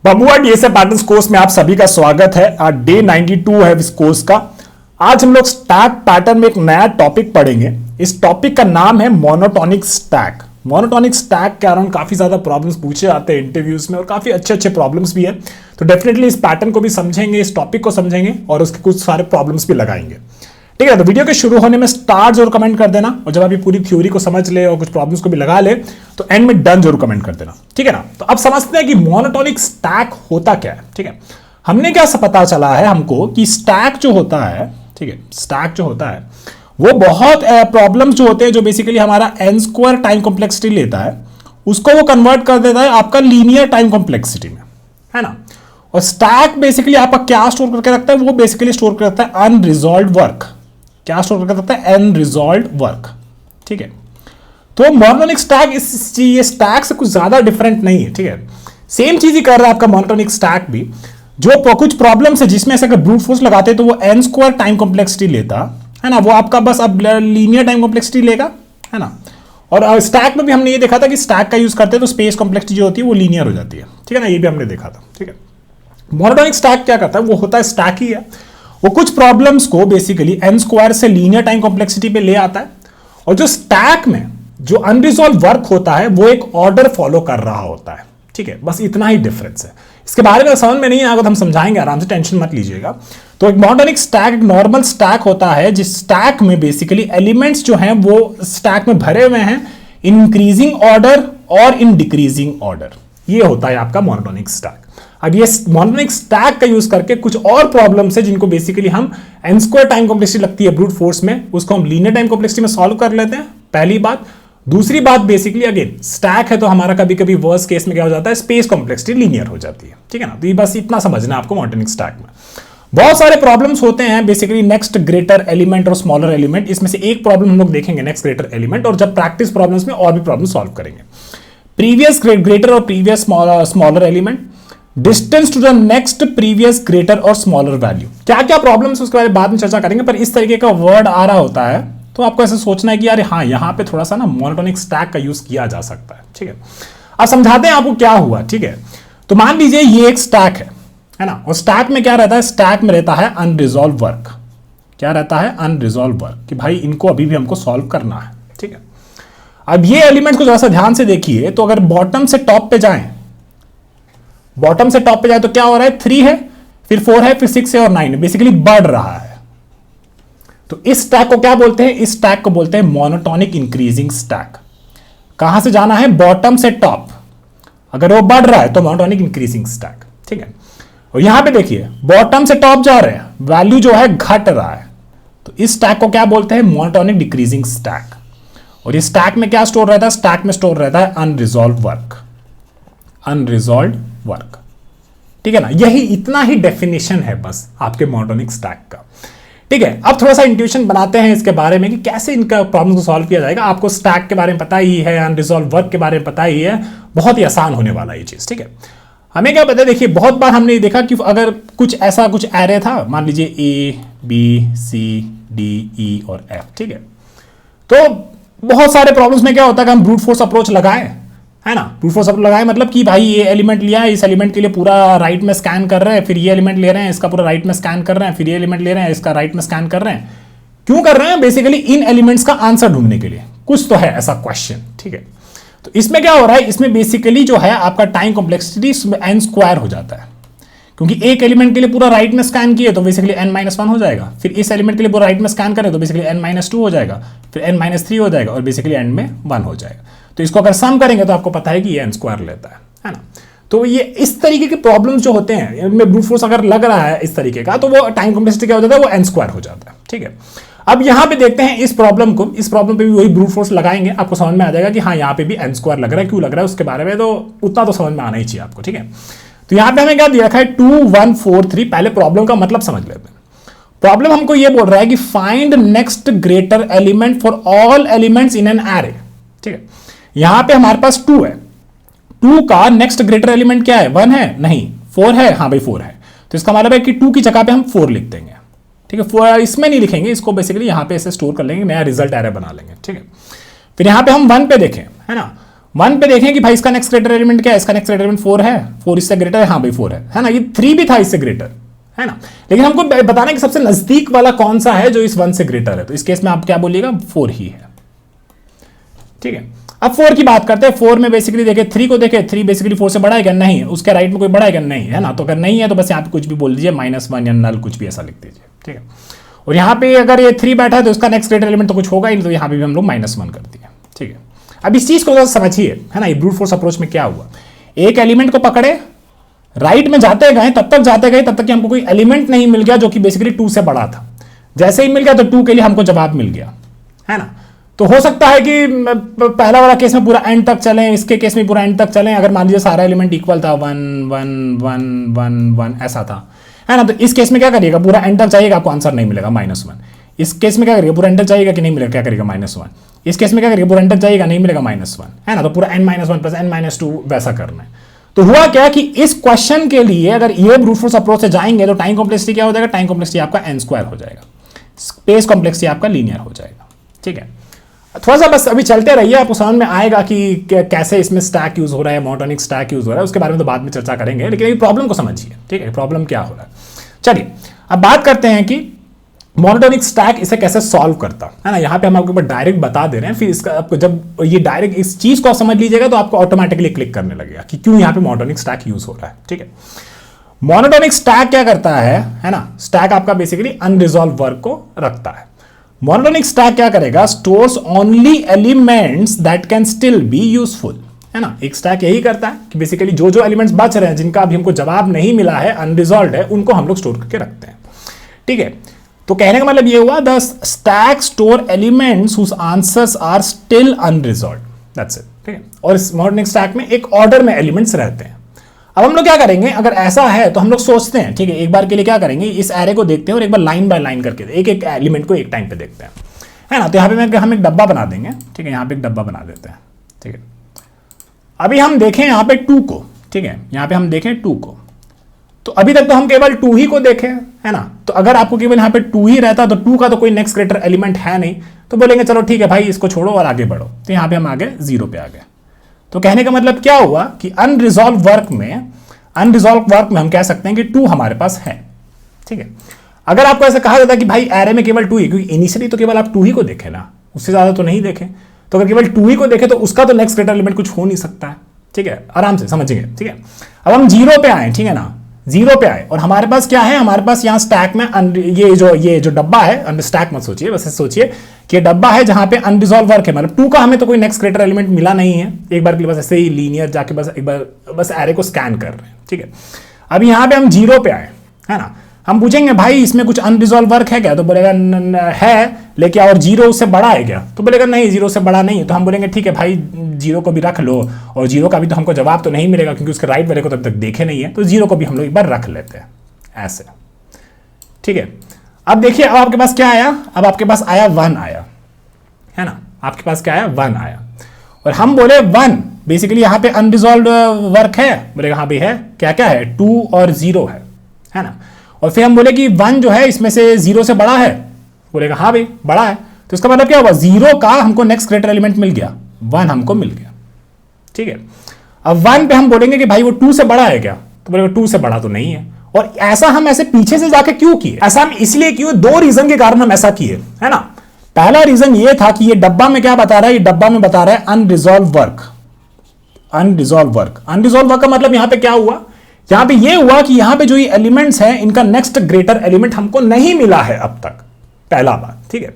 बबुआ DSA patterns course में आप सभी का स्वागत है। आज डे 92 है इस कोर्स का। आज हम लोग स्टैक पैटर्न में एक नया टॉपिक पढ़ेंगे। इस टॉपिक का नाम है मोनोटोनिक स्टैक। मोनोटोनिक स्टैक के कारण काफी ज्यादा प्रॉब्लम्स पूछे जाते हैं इंटरव्यूज में और काफी अच्छे अच्छे प्रॉब्लम्स भी है। तो डेफिनेटली इस पैटर्न को भी समझेंगे, इस टॉपिक को समझेंगे और उसके कुछ सारे प्रॉब्लम्स भी लगाएंगे। ठीक है, तो वीडियो के शुरू होने में स्टार जरूर कमेंट कर देना और जब आप ये पूरी थ्योरी को समझ ले और कुछ प्रॉब्लम्स को भी लगा ले तो एंड में डन जरूर कमेंट कर देना। ठीक है ना। तो अब समझते हैं कि मोनोटोनिक स्टैक होता क्या है। ठीक है, हमने क्या पता चला है हमको कि स्टैक जो होता है, ठीक है, स्टैक जो होता है वो बहुत प्रॉब्लम्स जो होते हैं जो बेसिकली हमारा एन स्क्वायर टाइम कॉम्प्लेक्सिटी लेता है उसको वो कन्वर्ट कर देता है आपका लीनियर टाइम कॉम्प्लेक्सिटी में, है ना। और स्टैक बेसिकली आपका क्या स्टोर करके रखता है, वो बेसिकली स्टोर करता है अनरिजॉल्व्ड वर्क। क्या स्टोर करके रखता है? Unresolved work. ठीक है, तो मोनोटोनिक स्टैक ये स्टैक से कुछ ज्यादा डिफरेंट नहीं है। ठीक है, सेम चीज ही कर रहा है आपका मोनोटोनिक स्टैक भी। जो कुछ प्रॉब्लम्स है जिसमें ऐसे अगर ब्रूट फोर्स लगाते तो वो एन स्क्वायर टाइम कॉम्प्लेक्सिटी लेता है ना, वो आपका बस अब लीनियर टाइम कॉम्प्लेक्सिटी लेगा, है ना। और स्टैक में भी हमने ये देखा था कि स्टैक का यूज करते हैं तो स्पेस कॉम्प्लेक्सिटी जो होती है वो लीनियर हो जाती है। ठीक है ना, ये भी हमने देखा था। ठीक है, मोनोटोनिक स्टैक क्या करता है, वो होता है स्टैक ही है। वो कुछ प्रॉब्लम्स को बेसिकली एन स्क्वायर से लीनियर टाइम कॉम्प्लेक्सिटी पे ले आता है और जो स्टैक में जो अनरिजॉल्व वर्क होता है वो एक ऑर्डर फॉलो कर रहा होता है। ठीक है, बस इतना ही डिफरेंस है। इसके बारे में समझ में नहीं आएगा तो हम समझाएंगे आराम से, टेंशन मत लीजिएगा। तो एक मोनोटोनिक स्टैक एक नॉर्मल स्टैक होता है जिस स्टैक में बेसिकली एलिमेंट्स जो हैं वो स्टैक में भरे हुए हैं इन इंक्रीजिंग ऑर्डर और इन डिक्रीजिंग ऑर्डर। ये होता है आपका मोनोटोनिक स्टैक। अब ये मोनोटोनिक स्टैक का यूज करके कुछ और प्रॉब्लम्स है जिनको बेसिकली हम एन स्क्वायर टाइम कॉम्प्लेक्सिटी लगती है ब्रूट फोर्स में, उसको हम लीनियर टाइम कॉम्प्लेक्सिटी में सॉल्व कर लेते हैं। पहली बात। दूसरी बात, बेसिकली अगेन स्टैक है तो हमारा कभी कभी वर्स्ट केस में क्या हो जाता है, स्पेस कॉम्प्लेक्सिटी लीनियर हो जाती है। ठीक है ना, तो ये बस इतना समझना है आपको मोनोटोनिक स्टैक में। बहुत सारे प्रॉब्लम्स होते हैं बेसिकली नेक्स्ट ग्रेटर एलिमेंट और स्मॉलर एलिमेंट। इसमें से एक प्रॉब्लम हम लोग देखेंगे नेक्स्ट ग्रेटर एलिमेंट, और जब प्रैक्टिस प्रॉब्लम्स में और भी प्रॉब्लम सॉल्व करेंगे। प्रीवियस ग्रेटर और previous smaller element, distance to the next previous greater और स्मॉलर वैल्यू। क्या क्या प्रॉब्लम्स उसके बारे में बाद में चर्चा करेंगे, पर इस तरीके का वर्ड आ रहा होता है तो आपको ऐसे सोचना है कि यार हाँ, यहां पे थोड़ा सा ना मोनोटोनिक स्टैक का यूज किया जा सकता है। ठीक है, अब समझाते हैं आपको क्या हुआ। ठीक है, तो मान लीजिए ये एक स्टैक है ना, और स्टैक में क्या रहता है, स्टैक में रहता है अनरिजॉल्व वर्क। क्या रहता है? अनरिजॉल्व वर्क, कि भाई इनको अभी भी हमको सॉल्व करना है। ठीक है, अब ये एलिमेंट को जरा सा ध्यान से देखिए, तो अगर बॉटम से टॉप पे जाएं, बॉटम से टॉप पे जाए तो क्या हो रहा है, 3 है, फिर 4 है, फिर 6 है और 9 है, बेसिकली बढ़ रहा है। तो इस स्टैक को क्या बोलते हैं? इस स्टैक को बोलते हैं मोनोटोनिक इंक्रीजिंग स्टैक। कहां से जाना है? बॉटम से टॉप। अगर वो बढ़ रहा है तो मोनोटोनिक इंक्रीजिंग स्टैक। ठीक है, और यहां पे देखिए बॉटम से टॉप जा रहे हैं, वैल्यू जो है घट रहा है, तो इस स्टैक को क्या बोलते हैं? Monotonic decreasing stack. और ये स्टैक में क्या स्टोर रहता है? स्टैक में स्टोर रहता है अनरिजॉल्व वर्क। Unresolved work. ठीक है ना, यही इतना ही डेफिनेशन है बस आपके मोनोटोनिक स्टैक का। ठीक है, अब थोड़ा सा इंट्यूशन बनाते हैं इसके बारे में कि कैसे इनका प्रॉब्लम को सॉल्व किया जाएगा। आपको स्टैक के बारे में पता ही है, अनरिजॉल्व वर्क के बारे में पता ही है, बहुत ही आसान होने वाला ये चीज। ठीक है, हमें क्या पता है, देखिए बहुत बार हमने देखा कि अगर कुछ ऐसा कुछ एरे था, मान लीजिए A B C D E और एफ। ठीक है, तो बहुत सारे प्रॉब्लम्स में क्या होता है कि हम ब्रूट फोर्स अप्रोच लगाएं, है ना। ब्रूट फोर्स अप्रोच लगाएं मतलब कि भाई ये एलिमेंट लिया है, इस एलिमेंट के लिए पूरा राइट में स्कैन कर रहे हैं, फिर ये एलिमेंट ले रहे हैं, इसका पूरा राइट में स्कैन कर रहे हैं, फिर ये एलिमेंट ले रहे हैं, इसका राइट में स्कैन कर रहे हैं। क्यों कर रहे हैं? बेसिकली इन एलिमेंट्स का आंसर ढूंढने के लिए, कुछ तो है ऐसा क्वेश्चन। ठीक है, तो इसमें क्या हो रहा है, इसमें बेसिकली जो है आपका टाइम कॉम्प्लेक्सिटी एन स्क्वायर हो जाता है, क्योंकि एक एलिमेंट के लिए पूरा राइट में स्कैन किए तो बेसिकली n-1 हो जाएगा, फिर इस एलिमेंट के लिए पूरा राइट में स्कैन करें तो बेसिकली n-2 हो जाएगा, फिर n-3 हो जाएगा और बेसिकली एंड में 1 हो जाएगा। तो इसको अगर सम करेंगे तो आपको पता है कि ये एन स्क्वायर लेता है ना। तो ये इस तरीके के प्रॉब्लम्स जो होते हैं, इनमें ब्रूट फोर्स अगर लग रहा है इस तरीके का तो वो टाइम कॉम्प्लेक्सिटी क्या हो जाता है, वो एन स्क्वायर हो जाता है। ठीक है, अब यहां पे देखते हैं इस प्रॉब्लम को, इस प्रॉब्लम पे भी वही ब्रूट फोर्स लगाएंगे, आपको समझ में आ जाएगा कि हाँ यहाँ पे भी एन स्क्वायर लग रहा है। क्यों लग रहा है उसके बारे में तो उतना तो समझ में आना ही चाहिए आपको। ठीक है, तो यहां पे हमें क्या दिया रखा है, 2 1 4 3। पहले प्रॉब्लम का मतलब समझ लेते हैं। प्रॉब्लम हमको यह बोल रहा है कि find next greater element for all elements in an array. ठीक है, यहां पे हमारे पास 2 है, 2 का नेक्स्ट ग्रेटर एलिमेंट क्या है? 1 है? नहीं। 4 है? हाँ भाई 4 है, तो इसका मतलब है कि 2 की जगह पे हम 4 लिख देंगे। ठीक है, 4 इसमें नहीं लिखेंगे, इसको बेसिकली यहां पे ऐसे स्टोर कर लेंगे, नया रिजल्ट एरे बना लेंगे। ठीक है, फिर यहां पे हम 1 पे देखें, है ना। 1 पे देखें कि भाई इसका नेक्स्ट ग्रेटर एलिमेंट क्या है, इसका नेक्स्ट ग्रेटर एलिमेंट 4 है, 4 इससे ग्रेटर है, हाँ भाई 4 है ना, ये 3 भी था इससे ग्रेटर, है ना, लेकिन हमको बताना है कि सबसे नजदीक वाला कौन सा है जो इस 1 से ग्रेटर है, तो इस केस में आप क्या बोलिएगा, 4 ही है, ठीक है। अब 4 की बात करते हैं, 4 में बेसिकली देखे 3 को देखे, 3 बेसिकली 4 से बड़ा है क्या, नहीं, उसके राइट में कोई बड़ा है क्या, नहीं, है ना, तो अगर नहीं है तो बस यहाँ पे कुछ भी बोल दीजिए, -1 या नल कुछ भी ऐसा लिख दीजिए, ठीक है। और यहाँ पे अगर ये 3 बैठा है तो इसका नेक्स्ट ग्रेटर एलिमेंट तो कुछ होगा ही, तो यहाँ पे भी हम लोग -1 कर दिए, ठीक है। अब इस चीज को समझिए, है ना, ये ब्रूट फोर्स अप्रोच में क्या हुआ, एक एलिमेंट को पकड़े, राइट में जाते गए, तब तक कि हमको कोई एलिमेंट नहीं मिल गया जो कि बेसिकली 2 से बड़ा था, जैसे ही मिल गया तो 2 के लिए हमको जवाब मिल गया, है ना। तो हो सकता है कि पहला वाला केस में पूरा एंड तक चलें, इसके केस में पूरा एंड तक चलें, अगर मान लीजिए सारा एलिमेंट इक्वल था, 1 1 1 1 1 ऐसा था, है ना, तो इस केस में क्या करिएगा, पूरा एंड तक चाहिएगा, आपको आंसर नहीं मिलेगा, -1। इस केस में क्या करिएगा, पूरा एंड तक चाहिएगा कि नहीं मिलेगा, क्या करिएगा, -1। इस केस में क्या करिएगा, पूरा एंड तक चाहिएगा, नहीं मिलेगा, -1, है ना, तो पूरा n-1 + n-2 वैसा करना है। तो हुआ क्या कि इस क्वेश्चन के लिए अगर ये ब्रूट फोर्स अप्रोच से जाएंगे तो टाइम कॉम्प्लेक्सिटी क्या हो जाएगा, टाइम कॉम्प्लेक्सिटी आपका n² हो जाएगा, स्पेस कॉम्प्लेक्सिटी आपका लीनियर हो जाएगा, ठीक है। थोड़ा सा बस अभी चलते रहिए, आपको समझ में आएगा कि कैसे इसमें स्टैक यूज हो रहा है, मोनोटोनिक स्टैक यूज हो रहा है, उसके बारे में तो बाद में चर्चा करेंगे, लेकिन अभी प्रॉब्लम को समझिए, ठीक है, प्रॉब्लम क्या हो रहा है। चलिए अब बात करते हैं कि मोनोटोनिक स्टैक इसे कैसे सॉल्व करता है ना, यहां पे हम आपको डायरेक्ट बता दे रहे हैं, फिर इसका आपको जब ये डायरेक्ट इस चीज को आप समझ लीजिएगा तो आपको ऑटोमेटिकली क्लिक करने लगेगा कि क्यों यहां पे मोनोटोनिक स्टैक यूज हो रहा है, ठीक है। मोनोटोनिक स्टैक क्या करता है ना, स्टैक आपका बेसिकली अनरिजॉल्व वर्क को रखता है। मोनोटोनिक स्टैक क्या करेगा, stores only elements that can still be useful, है ना। एक स्टैक यही करता है कि बेसिकली जो जो एलिमेंट्स बच रहे हैं, जिनका अभी हमको जवाब नहीं मिला है, अनरिजॉल्व है, उनको हम लोग स्टोर करके रखते हैं, ठीक है। तो कहने का मतलब ये हुआ, the stack store elements whose answers are still unresolved, that's it, ठीक है। और इस मोनोटोनिक स्टैक में एक ऑर्डर में एलिमेंट्स रहते हैं। अब हम लोग क्या करेंगे, अगर ऐसा है तो हम लोग सोचते हैं, ठीक है, एक बार के लिए क्या करेंगे, इस एरे को देखते हैं और एक बार लाइन बाय लाइन करके एक एक एलिमेंट को एक टाइम पे देखते हैं, है ना। तो यहाँ पे हम एक डब्बा बना देंगे, ठीक है, यहाँ पे एक डब्बा बना देते हैं, ठीक है। अभी हम देखें यहाँ पे 2 को, ठीक है, यहाँ पे हम देखें 2 को, तो अभी तक तो हम केवल 2 ही को देखें, है ना। तो अगर आपको केवल यहाँ पे 2 ही रहता तो 2 का तो कोई नेक्स्ट ग्रेटर एलिमेंट है नहीं, तो बोलेंगे चलो ठीक है भाई, इसको छोड़ो और आगे बढ़ो, तो यहाँ पे हम आगे 0 पे आ गए। तो कहने का मतलब क्या हुआ कि अनरिजॉल्व वर्क में हम कह सकते हैं कि 2 हमारे पास है, ठीक है। अगर आपको ऐसा कहा जाता है कि भाई एरे में केवल 2 ही, क्योंकि इनिशियली तो केवल आप 2 ही को देखे ना, उससे ज्यादा तो नहीं देखे, तो अगर केवल 2 ही को देखे तो उसका तो नेक्स्ट ग्रेटर एलिमेंट कुछ हो नहीं सकता है, ठीक है, आराम से समझिए, ठीक है। अब हम 0 पे आए, ठीक है ना, 0 पे आए और हमारे पास क्या है, हमारे पास यहाँ स्टैक में ये जो डब्बा है, स्टैक मत सोचिए, बस सोचिए कि डब्बा है जहां पे अनरिजॉल्व वर्क है, मतलब 2 का हमें तो कोई नेक्स्ट ग्रेटर एलिमेंट मिला नहीं है, एक बार के लिए बस ऐसे ही लीनियर जाके बस एक बार बस एरे को स्कैन कर रहे हैं, ठीक है। अब यहाँ पे हम 0 पे आए, है ना, हम पूछेंगे भाई इसमें कुछ अनरिजॉल्व वर्क है क्या, तो बोलेगा है, लेकिन और 0 उससे बड़ा है क्या, तो बोलेगा नहीं 0 से बड़ा नहीं है, तो हम बोलेंगे ठीक है भाई 0 को भी रख लो, और 0 का भी तो हमको जवाब तो नहीं मिलेगा क्योंकि उसके राइट वाले को तब तक देखे नहीं है, तो 0 को भी हम लोग एक बार रख लेते हैं ऐसे, ठीक है। अब देखिए अब आपके पास क्या आया, अब आपके पास आया 1 आया, है ना, आपके पास क्या आया, 1 आया, और हम बोले 1 बेसिकली यहाँ पे अनरिजॉल्व वर्क है, बोलेगा हाँ भी है, क्या क्या है, 2 और 0 है ना। और फिर हम बोले कि 1 जो है इसमें से 0 से बड़ा है, बोलेगा हाँ भाई बड़ा है, तो इसका मतलब क्या हुआ, 0 का हमको नेक्स्ट ग्रेटर एलिमेंट मिल गया, 1 हमको मिल गया, ठीक है। अब 1 पे हम बोलेंगे कि भाई वो 2 से बड़ा है क्या, तो बोलेगा 2 से बड़ा तो नहीं है। और ऐसा हम ऐसे पीछे से जाके क्यों किए, ऐसा हम इसलिए किए, 2 रीजन के कारण हम ऐसा किए, है ना। पहला रीजन ये था कि ये डब्बा में क्या बता रहा है, ये डब्बा में बता रहा है अनरिजॉल्व वर्क, अनरिजॉल्व वर्क का मतलब यहां पे क्या हुआ, यहां पे ये हुआ कि यहां पे जो ये एलिमेंट्स हैं इनका नेक्स्ट ग्रेटर एलिमेंट हमको नहीं मिला है अब तक, पहला बात, ठीक है।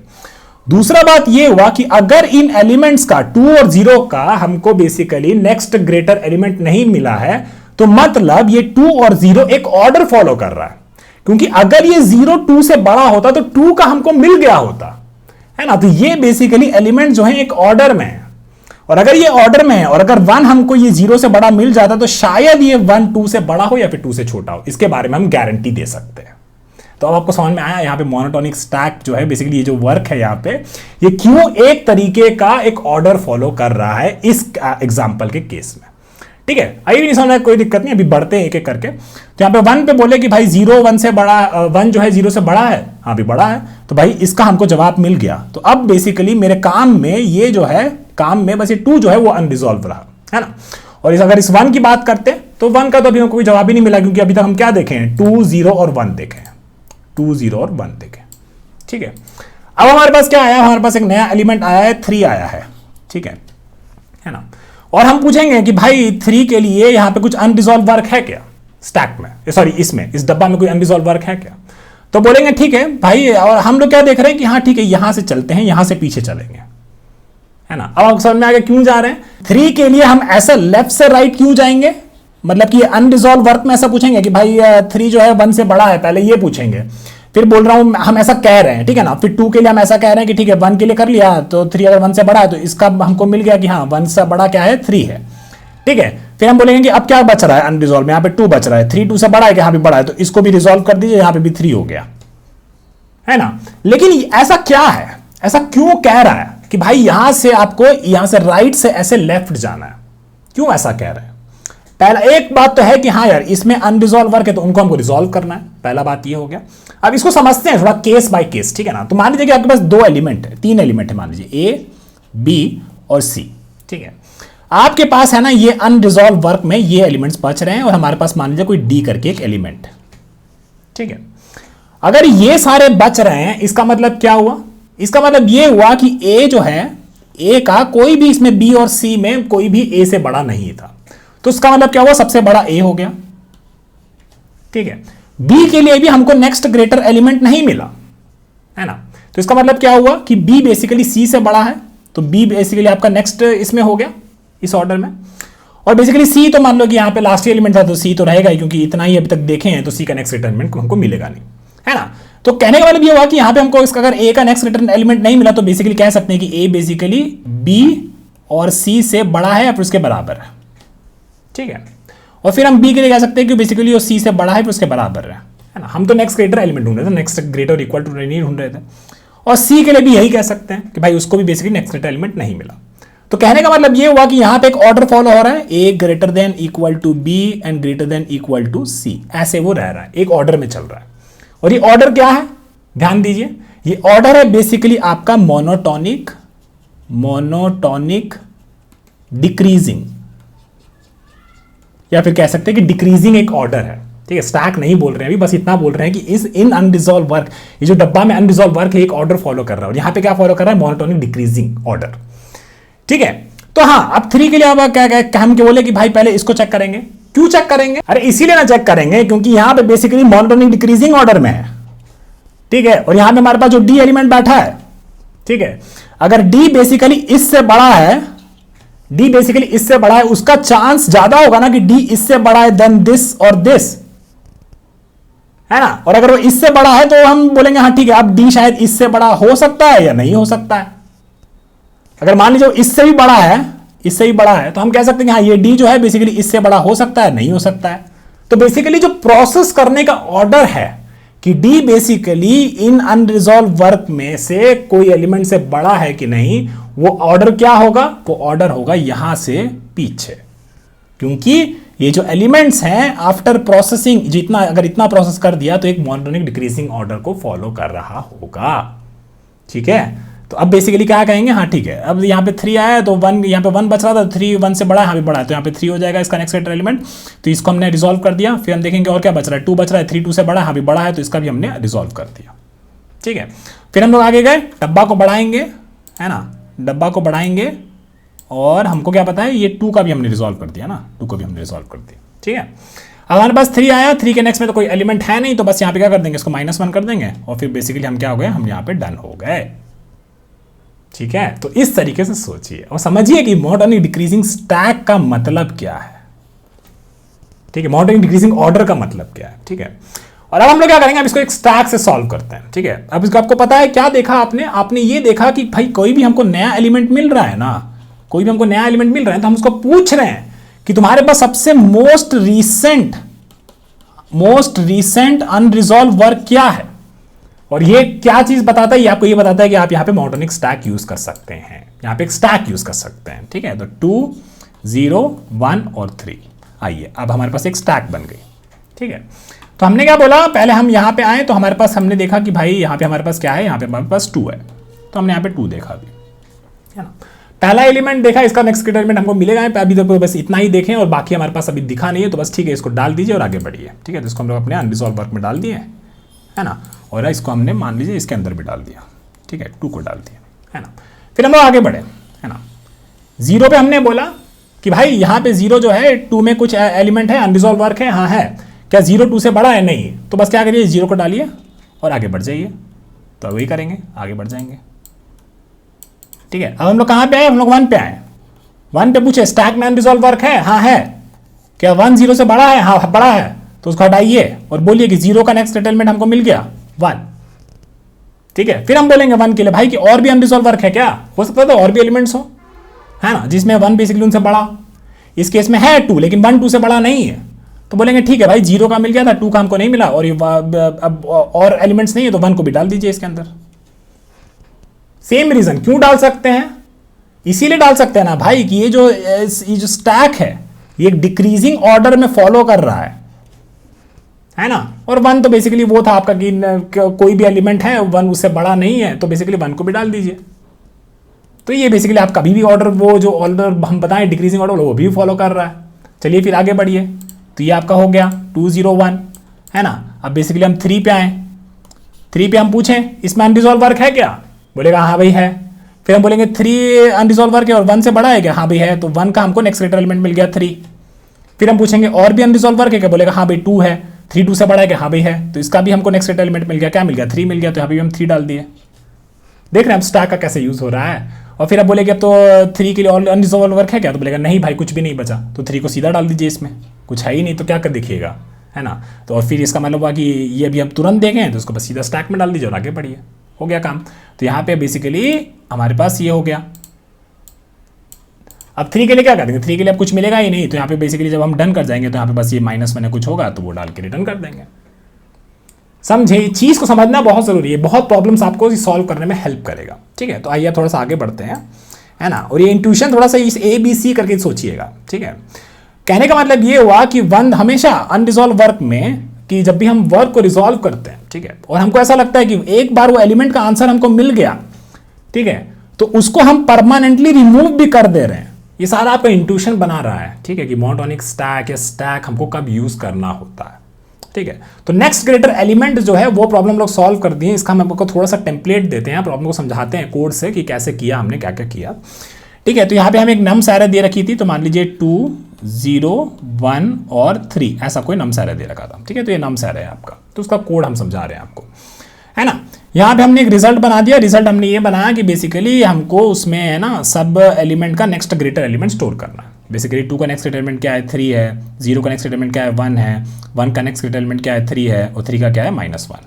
दूसरा बात ये हुआ कि अगर इन एलिमेंट्स का 2 और 0 का हमको बेसिकली नेक्स्ट ग्रेटर एलिमेंट नहीं मिला है, तो मतलब ये 2 और 0 एक ऑर्डर फॉलो कर रहा है, क्योंकि अगर ये 0 2 से बड़ा होता तो 2 का हमको मिल गया होता, है ना। तो ये बेसिकली एलिमेंट जो है एक ऑर्डर में है, और अगर ये ऑर्डर में है और अगर 1 हमको ये 0 से बड़ा मिल जाता तो शायद ये 1 2 से बड़ा हो या फिर 2 से छोटा हो, इसके बारे में हम गारंटी दे सकते हैं। तो अब आपको समझ में आया यहाँ पे मोनोटोनिक स्टैक जो है बेसिकली ये जो वर्क है यहाँ पे ये क्यों एक तरीके का एक ऑर्डर फॉलो कर रहा है इस एग्जांपल के केस में, ठीक है। अभी भी नहीं समझ में, कोई दिक्कत नहीं, अभी बढ़ते हैं एक एक करके। तो यहाँ पे 1 पे बोले कि भाई 0 1 से बड़ा, 1 जो है 0 से बड़ा है, हाँ भी बड़ा है, तो भाई इसका हमको जवाब मिल गया। तो अब बेसिकली मेरे काम में ये जो है, काम में बस ये 2 जो है वो अनरिजॉल्व रहा, है ना। और अगर इस 1 की बात करते हैं तो 1 का तो अभी हमको कोई जवाब ही नहीं मिला, क्योंकि अभी तक हम क्या देखे हैं, 2 0 और 1 देखे हैं, 2 0 और 1 देखे। ठीक है, अब हमारे पास क्या आया, हमारे पास एक नया एलिमेंट आया है, 3 आया है। ठीक है ना। और हम पूछेंगे कि भाई 3 के लिए यहां पे कुछ अनरिजॉल्व वर्क है क्या स्टैक में, सॉरी इसमें, इस डब्बा में कोई अनरिजॉल्व वर्क है क्या। तो बोलेंगे ठीक है भाई, और हम लोग क्या देख रहे हैं कि हाँ ठीक है, यहां से चलते हैं, यहां से पीछे चलेंगे, है ना। अब समझ में आ गया क्यों जा रहे हैं। 3 के लिए हम ऐसा लेफ्ट से राइट क्यों जाएंगे, मतलब कि अनरिजॉल्व वर्क में ऐसा पूछेंगे कि भाई 3 जो है 1 से बड़ा है, पहले ये पूछेंगे। फिर बोल रहा हूं हम ऐसा कह रहे हैं, ठीक है ना। फिर 2 के लिए हम ऐसा कह रहे हैं कि ठीक है 1 के लिए कर लिया, तो 3 अगर 1 से बड़ा है तो इसका हमको मिल गया कि हाँ 1 से बड़ा क्या है, 3 है। ठीक है, फिर हम बोलेंगे कि अब क्या बच रहा है अनरिजॉल्व में, यहाँ पे 2 बच रहा है, 3 2 से बड़ा है कि यहाँ भी बड़ा है, तो इसको भी रिजॉल्व कर दीजिए, यहाँ पे भी 3 हो गया, है ना। लेकिन ऐसा क्या है, ऐसा क्यों कह रहा है कि भाई यहां से आपको यहां से राइट से ऐसे लेफ्ट जाना है, क्यों ऐसा कह रहे हैं। पहला एक बात तो है कि हाँ यार इसमें अनरिजॉल्व वर्क है, तो उनको हमको रिजॉल्व करना है, पहला बात ये हो गया। अब इसको समझते हैं थोड़ा केस बाय केस, ठीक है ना। तो मान लीजिए कि आपके पास 2 एलिमेंट है, 3 एलिमेंट है, मान लीजिए ए बी और सी। ठीक है, आपके पास है ना ये अनरिजॉल्व वर्क में ये एलिमेंट्स बच रहे हैं, और हमारे पास मान लीजिए कोई डी करके एक एलिमेंट। ठीक है, अगर ये सारे बच रहे हैं, इसका मतलब क्या हुआ, इसका मतलब ये हुआ कि ए जो है, ए का कोई भी इसमें बी और सी में कोई भी ए से बड़ा नहीं था, तो इसका मतलब क्या हुआ, सबसे बड़ा ए हो गया। ठीक है, बी के लिए भी हमको नेक्स्ट ग्रेटर एलिमेंट नहीं मिला, है ना। तो इसका मतलब क्या हुआ कि बी बेसिकली सी से बड़ा है, तो बी बेसिकली आपका नेक्स्ट इसमें हो गया, इस ऑर्डर में। और बेसिकली सी तो मान लो कि यहां पे लास्ट एलिमेंट था, तो सी तो रहेगा ही, क्योंकि इतना ही अभी तक देखे हैं, तो सी का नेक्स्ट रिटर्न एलिमेंट हमको मिलेगा नहीं, है ना। तो कहने का मतलब ये हुआ कि यहां पे हमको इसका अगर ए का नेक्स्ट रिटर्न एलिमेंट नहीं मिला, तो बेसिकली कह सकते हैं कि ए बेसिकली बी और सी से बड़ा है या फिर उसके बराबर है। ठीक है, और फिर हम बी के लिए कह सकते हैं कि बेसिकली वो सी से बड़ा है फिर उसके बराबर है ना। हम तो नेक्स्ट ग्रेटर एलिमेंट ढूंढ रहे थे, नेक्स्ट ग्रेटर इक्वल टू नहीं ढूंढ रहे थे। और सी के लिए भी यही कह सकते हैं कि भाई उसको भी बेसिकली नेक्स्ट ग्रेटर एलिमेंट नहीं मिला। तो कहने का मतलब ये हुआ कि यहां पे एक ऑर्डर फॉलो हो रहा है, A greater than equal to B and greater than equal to C, ऐसे वो रह रहा है, एक ऑर्डर में चल रहा है। और ये ऑर्डर क्या है, ध्यान दीजिए, ये ऑर्डर है बेसिकली आपका मोनोटॉनिक डिक्रीजिंग, या फिर कह सकते हैं कि डिक्रीजिंग एक ऑर्डर है। ठीक है, स्टैक नहीं बोल रहे हैं अभी, बस इतना बोल रहे हैं कि इन अनरिजॉल्व वर्क, ये जो डब्बा में अनरिजॉल्व वर्क है एक ऑर्डर फॉलो कर रहा है, और यहां पे क्या फॉलो कर रहा है, मोनोटॉनिक डिक्रीजिंग ऑर्डर। ठीक है, तो हाँ अब 3 के लिए अब क्या हम क्या बोले कि भाई पहले इसको चेक करेंगे। क्यों चेक करेंगे, अरे इसीलिए ना चेक करेंगे क्योंकि यहां पे बेसिकली मोनोटॉनिक डिक्रीजिंग ऑर्डर में है। ठीक है, और यहां पे हमारे पास जो डी एलिमेंट बैठा है, ठीक है, अगर डी बेसिकली इससे बड़ा है, डी बेसिकली इससे बड़ा है, उसका चांस ज्यादा होगा ना कि डी इससे बड़ा है देन दिस और दिस, है ना। और अगर वो इससे बड़ा है तो हम बोलेंगे हाँ ठीक है, अब डी शायद इससे बड़ा हो सकता है या नहीं हो सकता है। अगर मान लीजिए इससे भी बड़ा है, इससे भी बड़ा है, तो हम कह सकते हैं कि हाँ ये डी जो है बेसिकली इससे बड़ा हो सकता है, नहीं हो सकता है। तो बेसिकली जो प्रोसेस करने का ऑर्डर है कि डी बेसिकली इन अनरिजॉल्व वर्क में से कोई एलिमेंट से बड़ा है कि नहीं, वो ऑर्डर क्या होगा, वो ऑर्डर होगा यहां से पीछे, क्योंकि ये जो एलिमेंट्स हैं आफ्टर प्रोसेसिंग, जितना अगर इतना प्रोसेस कर दिया तो एक मोनोटॉनिक डिक्रीजिंग ऑर्डर को फॉलो कर रहा होगा। ठीक है, तो अब बेसिकली क्या कहेंगे, हाँ ठीक है, अब यहाँ पे 3 आया है तो 1, यहाँ पे 1 बच रहा था, 3 1 से बड़ा है, यहाँ पे बड़ा है, तो यहाँ पे 3 हो जाएगा इसका नेक्स्ट ग्रेटर एलिमेंट। तो इसको हमने रिजॉल्व कर दिया। फिर हम देखेंगे और क्या बच रहा है, 2 बच रहा है, 3 2 से बड़ा है, यहाँ भी बड़ा है, तो इसका भी हमने रिजॉल्व कर दिया। ठीक है, फिर हम लोग आगे गए, डब्बा को बढ़ाएंगे, है ना, डब्बा को बढ़ाएंगे, और हमको क्या पता है ये 2 का भी हमने रिजॉल्व कर दिया ना, 2 को भी हमने रिजॉल्व कर दिया। ठीक है, अब हमारे पास 3 आया, 3 के नेक्स्ट में तो कोई एलिमेंट है नहीं, तो बस यहाँ पे क्या कर देंगे, इसको -1 कर देंगे, और फिर बेसिकली हम क्या हो गए, हम यहाँ पे डन हो गए। ठीक है, तो इस तरीके से सोचिए और समझिए कि मोनोटॉनिक डिक्रीजिंग स्टैक का मतलब क्या है। ठीक है, मोनोटॉनिक डिक्रीजिंग ऑर्डर का मतलब क्या है। ठीक है, और अब हम लोग क्या करेंगे, अब इसको एक स्टैक से सॉल्व करते हैं। ठीक है, अब इसको आपको पता है क्या देखा आपने ये देखा कि भाई कोई भी हमको नया एलिमेंट मिल रहा है ना, कोई भी हमको नया एलिमेंट मिल रहा है, तो हम उसको पूछ रहे हैं कि तुम्हारे पास सबसे मोस्ट रीसेंट अनरिजॉल्व वर्क क्या है। और ये क्या चीज बताता है, ये आपको ये बताता है कि आप यहां पे मोनोटॉनिक स्टैक यूज कर सकते हैं, यहां पे एक स्टैक यूज कर सकते हैं। ठीक है, तो 2 0 1 और 3, आइए अब हमारे पास एक स्टैक बन गई। ठीक है, तो हमने क्या बोला, पहले हम यहां पे आए तो हमारे पास हमने देखा कि भाई यहां पे हमारे पास क्या है, यहां पे हमारे पास 2 है, तो हमने यहां पे 2 देखा भी, है ना। पहला एलिमेंट देखा, इसका नेक्स्ट ग्रेटर एलिमेंट हमको मिलेगा, अभी तक तो बस इतना ही देखें और बाकी हमारे पास अभी दिखा नहीं है, तो बस ठीक है इसको डाल दीजिए और आगे बढ़िए। ठीक है, तो इसको हम लोग अपने अनरिजॉल्व वर्क में डाल दिए है ना, और इसको हमने मान लीजिए इसके अंदर भी डाल दिया। ठीक है, 2 को डाल दिया है ना। फिर हम लोग आगे बढ़े है ना। 0 पे हमने बोला कि भाई यहाँ पे 0 जो है 2 में कुछ एलिमेंट है, अनरिजॉल्व वर्क है, हाँ है। क्या 0 2 से बड़ा है? नहीं। तो बस क्या करिए 0 को डालिए और आगे बढ़ जाइए। तो वही करेंगे, आगे बढ़ जाएंगे। ठीक है, अब हम लोग कहाँ पे आए? हम लोग 1 पे आए। 1 पे पूछे स्टैक में अनरिजॉल्व वर्क है? हाँ है। क्या 1 0 से बड़ा है? हाँ बड़ा है। तो उसको हटाइए और बोलिए कि 0 का नेक्स्ट एलिमेंट हमको मिल गया 1। ठीक है, फिर हम बोलेंगे 1 के लिए भाई कि और भी अनरिजॉल्व वर्क है क्या? हो सकता है तो और भी एलिमेंट्स हो, है ना, जिसमें 1 बेसिकली उनसे बड़ा। इस केस में है 2, लेकिन 1 2 से बड़ा नहीं है। तो बोलेंगे ठीक है भाई 0 का मिल गया था, 2 का हमको नहीं मिला, और ये अब और एलिमेंट्स नहीं है, तो 1 को भी डाल दीजिए इसके अंदर। सेम रीजन क्यों डाल सकते हैं? इसीलिए डाल सकते हैं ना भाई कि ये जो स्टैक है ये एक डिक्रीजिंग ऑर्डर में फॉलो कर रहा है ना। और 1 तो बेसिकली वो था आपका कि कोई भी एलिमेंट है 1 उससे बड़ा नहीं है, तो बेसिकली 1 को भी डाल दीजिए। तो ये बेसिकली आप कभी भी ऑर्डर, वो जो ऑर्डर हम बताएं डिक्रीजिंग ऑर्डर, वो भी फॉलो कर रहा है। चलिए फिर आगे बढ़िए। तो ये आपका हो गया 2 0 1 है ना। अब बेसिकली हम 3 पे आए। 3 पे हम पूछें इसमें अनरिजॉल्व वर्क है क्या? बोलेगा हाँ भाई है। फिर हम बोलेंगे 3 अनरिजॉल्व वर्क है और 1 से बड़ा है क्या? हाँ भाई है। तो 1 का हमको नेक्स्ट ग्रेटर एलिमेंट मिल गया 3। फिर हम पूछेंगे और भी अनरिजॉल्व वर्क है क्या? बोलेगा हाँ भाई 2 है। 3 2 से बड़ा है क्या? हाँ भाई है। तो इसका भी हमको नेक्स्ट ग्रेटर एलिमेंट मिल गया, क्या मिल गया? 3 मिल गया। तो यहाँ पे हम 3 डाल दिए। देख रहे हैं हम स्टैक का कैसे यूज हो रहा है। और फिर अब बोलेगे अब तो 3 के लिए और अनरिजॉल्व वर्क है क्या? तो बोलेगा नहीं भाई कुछ भी नहीं बचा। तो 3 को सीधा डाल दीजिए, इसमें कुछ है ही नहीं, तो क्या कर दिखिएगा, है ना। तो और फिर इसका मतलब हुआ कि ये अभी हम तुरंत देखें, तो उसको बस सीधा स्टैक में डाल दीजिए और आगे बढ़िए, हो गया काम। तो यहाँ पे बेसिकली हमारे पास ये हो गया। अब 3 के लिए क्या कर देंगे? 3 के लिए अब कुछ मिलेगा ही नहीं, तो यहाँ पे बेसिकली जब हम डन कर जाएंगे तो यहाँ पे बस ये -1 कुछ होगा तो वो डाल के रिटर्न कर देंगे। समझे? चीज को समझना बहुत जरूरी है, बहुत प्रॉब्लम्स आपको सॉल्व करने में हेल्प करेगा। ठीक है, तो आइए थोड़ा सा आगे बढ़ते हैं, है ना। और ये इंट्यूशन थोड़ा सा इस ABC करके सोचिएगा। ठीक है, कहने का मतलब ये हुआ कि 1 हमेशा अनरिजॉल्व वर्क में, कि जब भी हम वर्क को रिजॉल्व करते हैं, ठीक है, और हमको ऐसा लगता है कि एक बार वो एलिमेंट का आंसर हमको मिल गया, ठीक है, तो उसको हम परमानेंटली रिमूव भी कर दे रहे हैं। ये सारा आपका इंट्यूशन बना रहा है। ठीक है, कि मोनोटोनिक स्टैक या स्टैक हमको कब यूज करना होता है। ठीक है, तो नेक्स्ट ग्रेटर एलिमेंट जो है वो प्रॉब्लम लोग सॉल्व कर दिए। इसका हम आपको थोड़ा सा टेम्पलेट देते हैं, प्रॉब्लम को समझाते हैं कोड से कि कैसे किया हमने, क्या क्या किया। ठीक है, तो यहाँ पे हमें एक नम्स एरे दे रखी थी, तो मान लीजिए 2 0 1 और 3 ऐसा कोई नम्स एरे दे रखा था। ठीक है, तो ये नम्स एरे है आपका, तो उसका कोड हम समझा रहे हैं आपको, है ना। यहाँ पे हमने एक रिजल्ट बना दिया। रिजल्ट हमने ये बनाया कि बेसिकली हमको उसमें है ना सब एलिमेंट का नेक्स्ट ग्रेटर एलिमेंट स्टोर करना है। बेसिकली 2 का नेक्स्ट ग्रेटर एलिमेंट क्या है? 3 है। 0 का नेक्स्ट ग्रेटर एलिमेंट क्या है? 1 है। 1 का नेक्स्ट ग्रेटर एलिमेंट क्या है? 3 है। और 3 का क्या है? -1।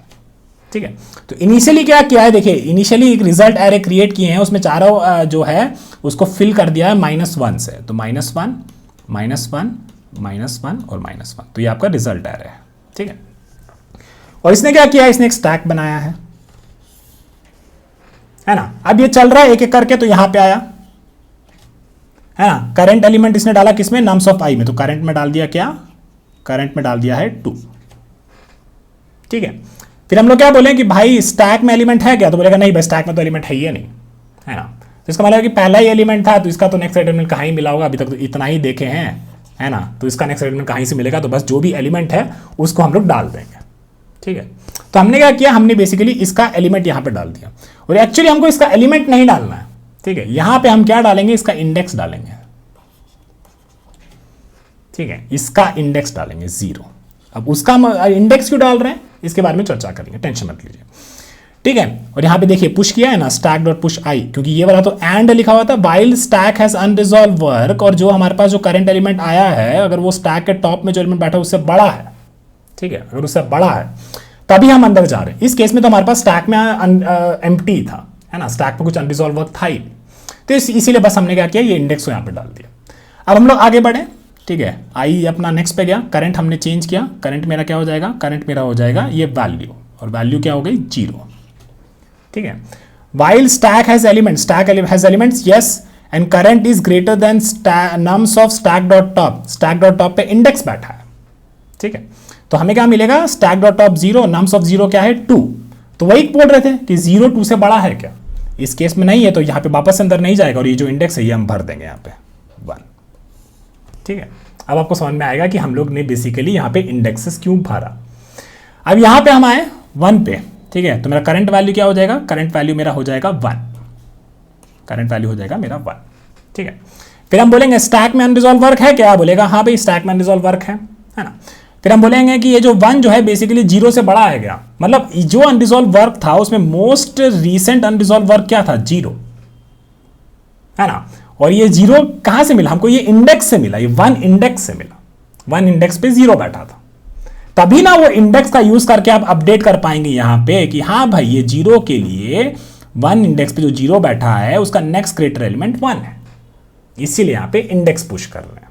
ठीक है, तो इनिशियली क्या किया है? देखिए इनिशियली एक रिजल्ट एरे क्रिएट किए हैं, उसमें चारों जो है उसको फिल कर दिया है -1 से। तो -1 -1 -1 और -1, तो ये आपका रिजल्ट एरे है। ठीक है, और इसने क्या किया? इसने एक स्टैक बनाया है ना। अब ये चल रहा है एक एक करके, तो यहां पे आया, है ना। करंट एलिमेंट इसने डाला किसमें? नम्स ऑफ आई में। तो करंट में डाल दिया क्या? करंट में डाल दिया है 2। ठीक है, फिर हम लोग क्या बोले कि भाई स्टैक में एलिमेंट है क्या? तो बोलेगा नहीं भाई स्टैक में तो एलिमेंट है ही नहीं, है ना। तो इसका मतलब कि पहला ही एलिमेंट था, तो इसका तो नेक्स्ट एलिमेंट कहाँ ही मिला होगा? अभी तक तो इतना ही देखे हैं, है ना। तो इसका नेक्स्ट एलिमेंट कहीं से मिलेगा? तो बस जो भी एलिमेंट है उसको हम लोग डाल देंगे। ठीक है, तो हमने क्या किया? हमने बेसिकली इसका एलिमेंट यहां पे डाल दिया, और एक्चुअली हमको इसका एलिमेंट नहीं डालना है। ठीक है, यहां पे हम क्या डालेंगे? इसका इंडेक्स डालेंगे। ठीक है, इसका इंडेक्स डालेंगे 0। अब उसका इंडेक्स क्यों डाल रहे हैं इसके बारे में चर्चा करेंगे, टेंशन मत लीजिए। ठीक है, और यहां पे देखिए पुश किया है ना, स्टैक डॉट पुश आई, क्योंकि ये वाला तो एंड लिखा हुआ था, while stack has unresolved work, और जो हमारे पास जो करंट एलिमेंट आया है अगर वो स्टैक के टॉप में जो एलिमेंट बैठा है उससे बड़ा है, ठीक है, अगर उससे बड़ा है तभी हम अंदर जा रहे हैं। इस केस में तो हमारे पास स्टैक में एम्प्टी था, है ना, स्टैक में कुछ अनरिजॉल्व वर्क था ही, तो इसीलिए बस हमने क्या किया? ये इंडेक्स को यहाँ पे डाल दिया। अब हम लोग आगे बढ़े। ठीक है, आई अपना नेक्स्ट पे गया, करंट हमने चेंज किया, करंट मेरा क्या हो जाएगा? करंट मेरा हो जाएगा ये वैल्यू, और वैल्यू क्या हो गई? 0। ठीक है, while stack has element, stack has elements, yes, and current is greater than nums of stack dot top, stack dot top पे इंडेक्स बैठा है। ठीक है, तो हमें क्या मिलेगा? Stack dot top 0, nums of 0 क्या है? 2। तो वही बोल रहे थे कि 0 2 से बड़ा है क्या? इस केस में नहीं है तो यहाँ पे वापस अंदर नहीं जाएगा और ये जो इंडेक्स है ये हम भर देंगे यहाँ पे 1। ठीक है, अब आपको समझ में आएगा कि हम लोग ने बेसिकली यहाँ पे इंडेक्सेस क्यों भरा। अब यहाँ पे हम आए 1 पे। ठीक है, तो मेरा करंट वैल्यू क्या हो जाएगा, करंट वैल्यू मेरा हो जाएगा 1, करंट वैल्यू हो जाएगा मेरा 1। ठीक है, फिर हम बोलेंगे स्टैक में अनरिजॉल्व वर्क है क्या, बोलेगा हाँ भाई स्टैक में अनरिजॉल्व वर्क है ना। फिर हम बोलेंगे कि ये जो 1 जो है बेसिकली 0 से बड़ा है क्या, मतलब जो अनरिजॉल्व वर्क था उसमें मोस्ट रीसेंट अनरिजॉल्व वर्क क्या था, 0 है ना। और ये 0 कहां से मिला हमको, ये इंडेक्स से मिला, ये 1 इंडेक्स से मिला, 1 इंडेक्स पे 0 बैठा था। तभी ना वो इंडेक्स का यूज करके आप अपडेट कर पाएंगे यहां पे कि हाँ भाई ये 0 के लिए 1 इंडेक्स पे जो 0 बैठा है उसका नेक्स्ट ग्रेटर एलिमेंट 1 है, इसीलिए यहां पे इंडेक्स पुश कर रहे हैं।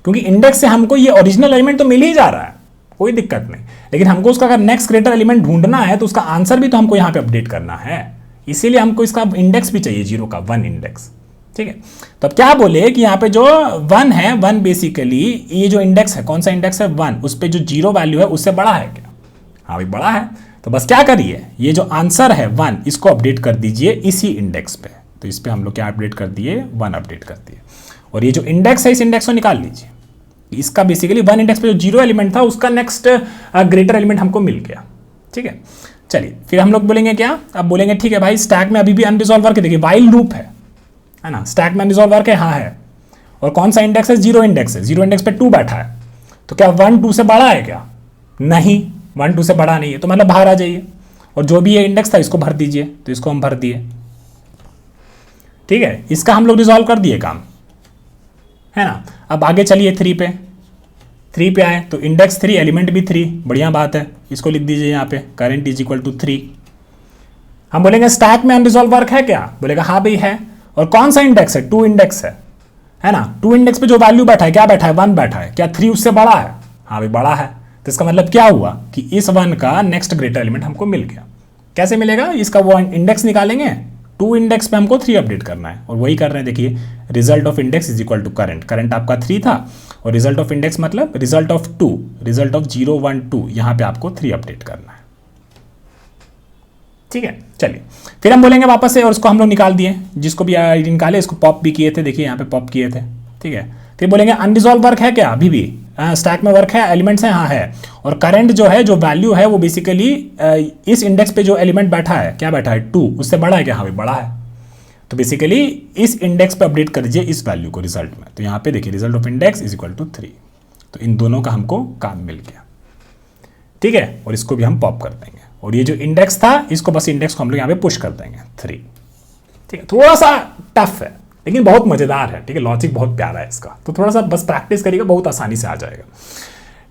क्योंकि इंडेक्स से हमको ये ओरिजिनल एलिमेंट तो मिल ही जा रहा है, कोई दिक्कत नहीं, लेकिन हमको उसका अगर नेक्स्ट ग्रेटर एलिमेंट ढूंढना है तो उसका आंसर भी तो हमको यहाँ पे अपडेट करना है, इसीलिए हमको इसका इंडेक्स भी चाहिए 0 का, 1 इंडेक्स। ठीक है, तो अब क्या बोले कि यहाँ पे जो 1 है, 1 बेसिकली ये जो इंडेक्स है, कौन सा इंडेक्स है 1, उस पर जो 0 वैल्यू है उससे बड़ा है क्या, हाँ भाई बड़ा है। तो बस क्या करिए, ये जो आंसर है 1 इसको अपडेट कर दीजिए इसी इंडेक्स पे। तो इस पर हम लोग क्या अपडेट कर दिए, 1 अपडेट कर दिए। और ये जो इंडेक्स है इस इंडेक्स को निकाल लीजिए, इसका बेसिकली 1 इंडेक्स पे जो 0 एलिमेंट था उसका नेक्स्ट ग्रेटर एलिमेंट हमको मिल गया। ठीक है, चलिए फिर हम लोग बोलेंगे क्या, अब बोलेंगे ठीक है भाई स्टैक में अभी भी अनरिजॉल्व वर्क है, देखिए वाइल लूप है ना, स्टैक में अनरिजॉल्व वर्क है, हाँ है। और कौन सा इंडेक्स है, 0 इंडेक्स है, 0 इंडेक्स पे 2 बैठा है, तो क्या 1 2 से बड़ा है क्या, नहीं 1 2 से बड़ा नहीं है, तो मतलब बाहर आ जाइए और जो भी ये इंडेक्स था इसको भर दीजिए। तो इसको हम भर दिए। ठीक है, इसका हम लोग रिजॉल्व कर दिए काम, है ना। अब आगे चलिए 3 पे आए, तो इंडेक्स 3 एलिमेंट भी 3, बढ़िया बात है, इसको लिख दीजिए यहाँ पे करंट इज इक्वल टू 3। हम बोलेंगे स्टैक में अनरिजॉल्व वर्क है क्या, बोलेगा हाँ भाई है। और कौन सा इंडेक्स है, 2 इंडेक्स है ना। 2 इंडेक्स पे जो वैल्यू बैठा है क्या बैठा है, 1 बैठा है, क्या 3 उससे बड़ा है, हाँ भाई बड़ा है। तो इसका मतलब क्या हुआ कि इस 1 का नेक्स्ट ग्रेटर एलिमेंट हमको मिल गया। कैसे मिलेगा, इसका वो इंडेक्स निकालेंगे, 2 इंडेक्स पे हमको 3 अपडेट करना है और वही कर रहे हैं। देखिए result of index is equal to current, current आपका 3 था और रिजल्ट ऑफ इंडेक्स मतलब रिजल्ट ऑफ 2, रिजल्ट ऑफ 0 1 2, यहां पे आपको 3 अपडेट करना है। ठीक है, चलिए फिर हम बोलेंगे वापस से, और इसको हम लोग निकाल दिए, जिसको भी निकाले इसको पॉप भी किए थे, देखिए यहाँ पे पॉप किए थे। ठीक है, फिर बोलेंगे अनरिजॉल्व वर्क है क्या, अभी भी स्टैक में वर्क है, एलिमेंट्स हैं, हाँ है। और करंट जो है, जो वैल्यू है वो बेसिकली इस इंडेक्स पे जो एलिमेंट बैठा है, क्या बैठा है 2, उससे बड़ा है क्या, हाँ भाई बड़ा है। तो बेसिकली इस इंडेक्स पे अपडेट कर दीजिए इस वैल्यू को रिजल्ट में। तो यहाँ पे देखिए result of index is equal to 3, तो इन दोनों का हमको काम मिल गया। ठीक है, और इसको भी हम पॉप कर देंगे, और ये जो इंडेक्स था इसको बस इंडेक्स को हम लोग यहाँ पे पुश कर देंगे 3। ठीक है, थोड़ा सा टफ है लेकिन बहुत मजेदार है। ठीक है, लॉजिक बहुत प्यारा है इसका, तो थोड़ा सा बस प्रैक्टिस करिएगा, बहुत आसानी से आ जाएगा।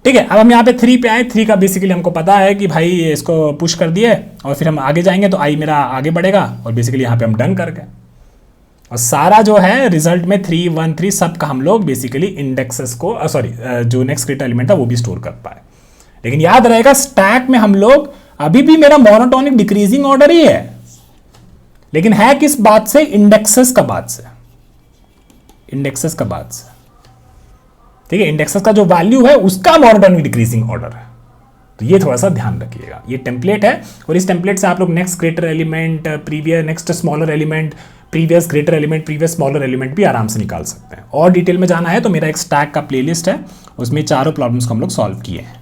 ठीक है, अब हम यहाँ पे 3 पे आए। 3 का बेसिकली हमको पता है कि भाई इसको पुश कर दिए और फिर हम आगे जाएंगे तो आई मेरा आगे बढ़ेगा और बेसिकली यहाँ पे हम डन कर गए। और सारा जो है रिजल्ट में 3 1 3 सब का हम लोग बेसिकली इंडेक्सेस को जो नेक्स्ट ग्रेटर एलिमेंट था वो भी स्टोर कर पाए। लेकिन याद रहेगा स्टैक में हम लोग अभी भी मेरा मोनोटोनिक डिक्रीजिंग ऑर्डर ही है, लेकिन है किस बात से, इंडेक्सेस का बात से, इंडेक्सेस का बात से। ठीक है, इंडेक्सेस का जो वैल्यू है उसका मोनोटोनिक डिक्रीजिंग ऑर्डर है, तो ये थोड़ा सा ध्यान रखिएगा। ये टेम्पलेट है और इस टेम्पलेट से आप लोग next greater element, previous next smaller element, previous greater element, previous smaller element भी आराम से निकाल सकते हैं। और डिटेल में जाना है तो मेरा एक स्टैक का प्लेलिस्ट है, उसमें चारों प्रॉब्लम्स को हम लोग सॉल्व किए हैं,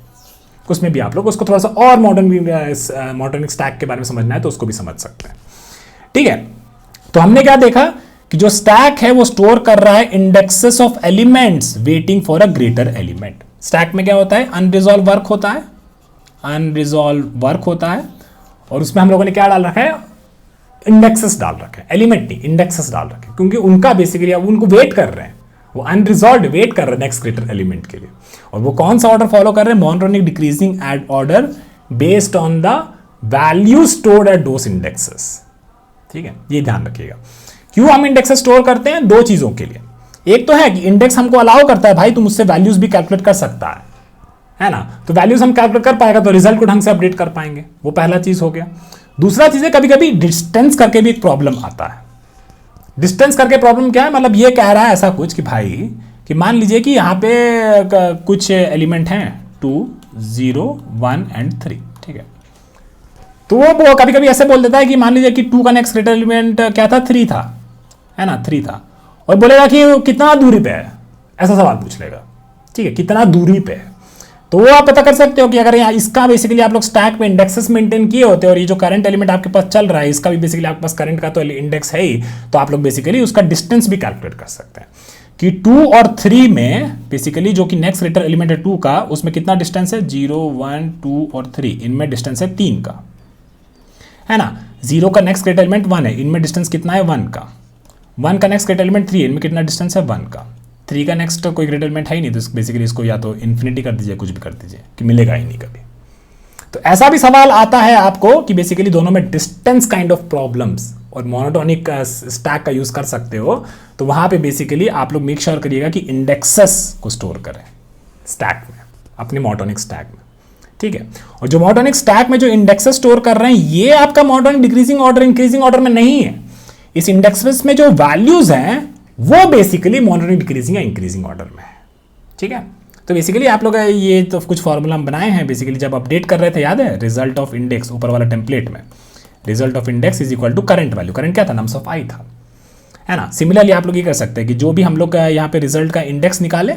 उसमें भी आप लोग उसको थोड़ा सा और मोडर्निक स्टैक के बारे में समझना है तो उसको भी समझ सकते हैं। ठीक है, तो हमने क्या देखा कि जो स्टैक है वो स्टोर कर रहा है indexes of elements waiting for a greater element. Stack में क्या होता है, अनरिजॉल्व वर्क होता है, अनरिजॉल्व वर्क होता है, और उसमें हम लोगों ने क्या डाल रखा है, इंडेक्सेस डाल रखे हैं, एलिमेंट नहीं इंडेक्सेस डाल रखे हैं, क्योंकि उनका बेसिकली अब उनको वेट कर रहे हैं, वो अनरिजॉल्व वेट कर रहे हैं नेक्स्ट ग्रेटर एलिमेंट के लिए। और वो कौन सा ऑर्डर फॉलो कर रहे हैं, मोनोटोनिक डिक्रीजिंग एड order based on the value stored at those indexes. ठीक है, ये ध्यान रखिएगा। क्यों हम इंडेक्सेस स्टोर करते हैं, 2 चीजों के लिए। एक तो है कि इंडेक्स हमको अलाउ करता है भाई तुम उससे वैल्यूज भी कैलकुलेट कर सकता है ना, तो वैल्यूज हम कैलकुलेट कर पाएगा तो रिजल्ट को ढंग से अपडेट कर पाएंगे, वो पहला चीज हो गया। दूसरा चीज है कभी कभी डिस्टेंस करके भी एक प्रॉब्लम आता है। डिस्टेंस करके प्रॉब्लम क्या है, मतलब ये कह रहा है ऐसा कुछ कि भाई कि मान लीजिए कि यहाँ पे कुछ एलिमेंट हैं 2 0 1 एंड 3। ठीक है, तो वो कभी कभी ऐसे बोल देता है कि मान लीजिए कि 2 का नेक्स्ट ग्रेटर एलिमेंट क्या था, 3 था, है ना, 3 था, और बोलेगा कि वो कितना दूरी पे है, ऐसा सवाल पूछ लेगा, ठीक है, कितना दूरी पे है। तो वो आप पता कर सकते हो कि अगर यहाँ इसका बेसिकली आप लोग स्टैक पे इंडेक्सेस मेंटेन किए होते हैं और ये जो करंट एलिमेंट आपके पास चल रहा है इसका भी बेसिकली आपके पास करंट का तो इंडेक्स है ही, तो आप लोग बेसिकली उसका डिस्टेंस भी कैलकुलेट कर सकते हैं कि 2 और 3 में बेसिकली जो कि नेक्स्ट ग्रेटर एलिमेंट है 2 का, उसमें कितना डिस्टेंस है, 0 1 2 और 3, इनमें डिस्टेंस है 3 का, है ना। 0 का नेक्स्ट ग्रेटर एलिमेंट 1 है, इनमें डिस्टेंस कितना है, 1 का। 1 का नेक्स्ट ग्रेटर एलिमेंट 3, इनमें कितना डिस्टेंस है, 1 का। 3 का नेक्स्ट कोई ग्रेटर एलिमेंट है ही नहीं, तो बेसिकली इसको या तो इन्फिनिटी कर दीजिए, कुछ भी कर दीजिए कि मिलेगा ही नहीं कभी। तो ऐसा भी सवाल आता है आपको कि बेसिकली दोनों में डिस्टेंस काइंड ऑफ प्रॉब्लम्स और मोनोटोनिक स्टैक का यूज कर सकते हो, तो वहां पे बेसिकली आप लोग मेक श्योर करिएगा कि इंडेक्सेस को स्टोर करें स्टैक में, अपने मोनोटोनिक स्टैक में, ठीक है। और जो मोनोटोनिक स्टैक में जो इंडेक्सेस स्टोर कर रहे हैं ये आपका monotonic decreasing order increasing order में नहीं है, इस इंडेक्सेस में जो वैल्यूज हैं वो बेसिकली मोनोटोनिक डिक्रीजिंग या इंक्रीजिंग ऑर्डर में है, ठीक है। तो बेसिकली आप लोग ये तो कुछ फॉर्मूला हम बनाए हैं बेसिकली जब अपडेट कर रहे थे, याद है, रिजल्ट ऑफ इंडेक्स ऊपर वाला टेम्पलेट में, result of index is equal to current value, current क्या था, नम्स ऑफ आई था, है ना। सिमिलरली आप लोग ये कर सकते हैं कि जो भी हम लोग यहाँ पे रिजल्ट का इंडेक्स निकाले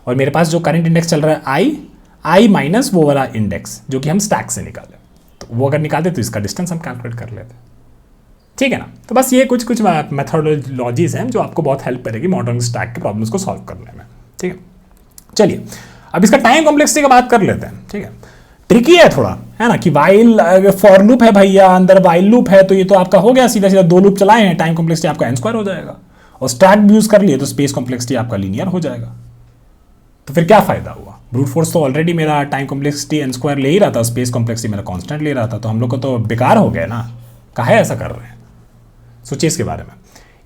और मेरे पास जो करंट इंडेक्स चल रहा है आई माइनस वो वाला इंडेक्स जो कि हम स्टैक से निकाले, तो वो अगर निकालते तो इसका डिस्टेंस हम कैलकुलेट कर लेते, ठीक है ना। तो बस ये कुछ मेथोडोलॉजीज हैं जो आपको बहुत हेल्प करेगी मोनोटोनिक स्टैक के प्रॉब्लम्स को सॉल्व करने में, ठीक है। चलिए अब इसका टाइम कॉम्प्लेक्सिटी का बात कर लेते हैं, ठीक है। ट्रिकी है थोड़ा, है ना, कि वाइल फॉर लूप है भैया, अंदर वाइल लूप है, तो ये तो आपका हो गया सीधा सीधा 2 लूप चलाए हैं, टाइम कॉम्प्लेक्सिटी आपका n² हो जाएगा, और स्टैक भी यूज कर लिए तो स्पेस कॉम्प्लेक्सिटी आपका लीनियर हो जाएगा। तो फिर क्या फायदा हुआ, ब्रूट फोर्स तो ऑलरेडी मेरा टाइम कॉम्प्लेक्सिटी n² ले ही रहा था, स्पेस कॉम्प्लेक्सिटी मेरा कांस्टेंट ले रहा था, तो हम लोग को तो बेकार हो गया ना, काहे ऐसा कर रहे हैं, सोचिए इसके बारे में।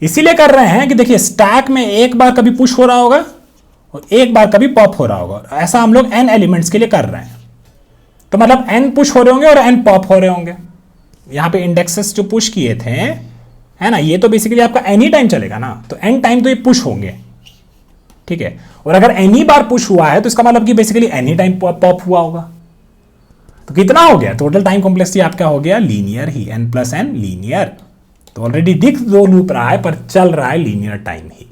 इसीलिए कर रहे हैं कि देखिए स्टैक में एक बार कभी पुश हो रहा होगा और एक बार कभी पॉप हो रहा होगा, ऐसा हम लोग n एलिमेंट्स के लिए कर रहे हैं, तो मतलब n पुश हो रहे होंगे और n पॉप हो रहे होंगे। यहां पे इंडेक्सेस जो पुश किए थे, है ना, ये तो बेसिकली आपका एनी टाइम चलेगा ना, तो n टाइम तो ये पुश होंगे, ठीक है। और अगर एनी बार पुश हुआ है तो इसका मतलब कि बेसिकली एनी टाइम पॉप हुआ होगा, तो कितना हो गया टोटल टाइम कॉम्प्लेक्सिटी आपका हो गया लीनियर ही, n प्लस n लीनियर, तो ऑलरेडी दिख 2 लूप रहा है पर चल रहा है लीनियर टाइम ही।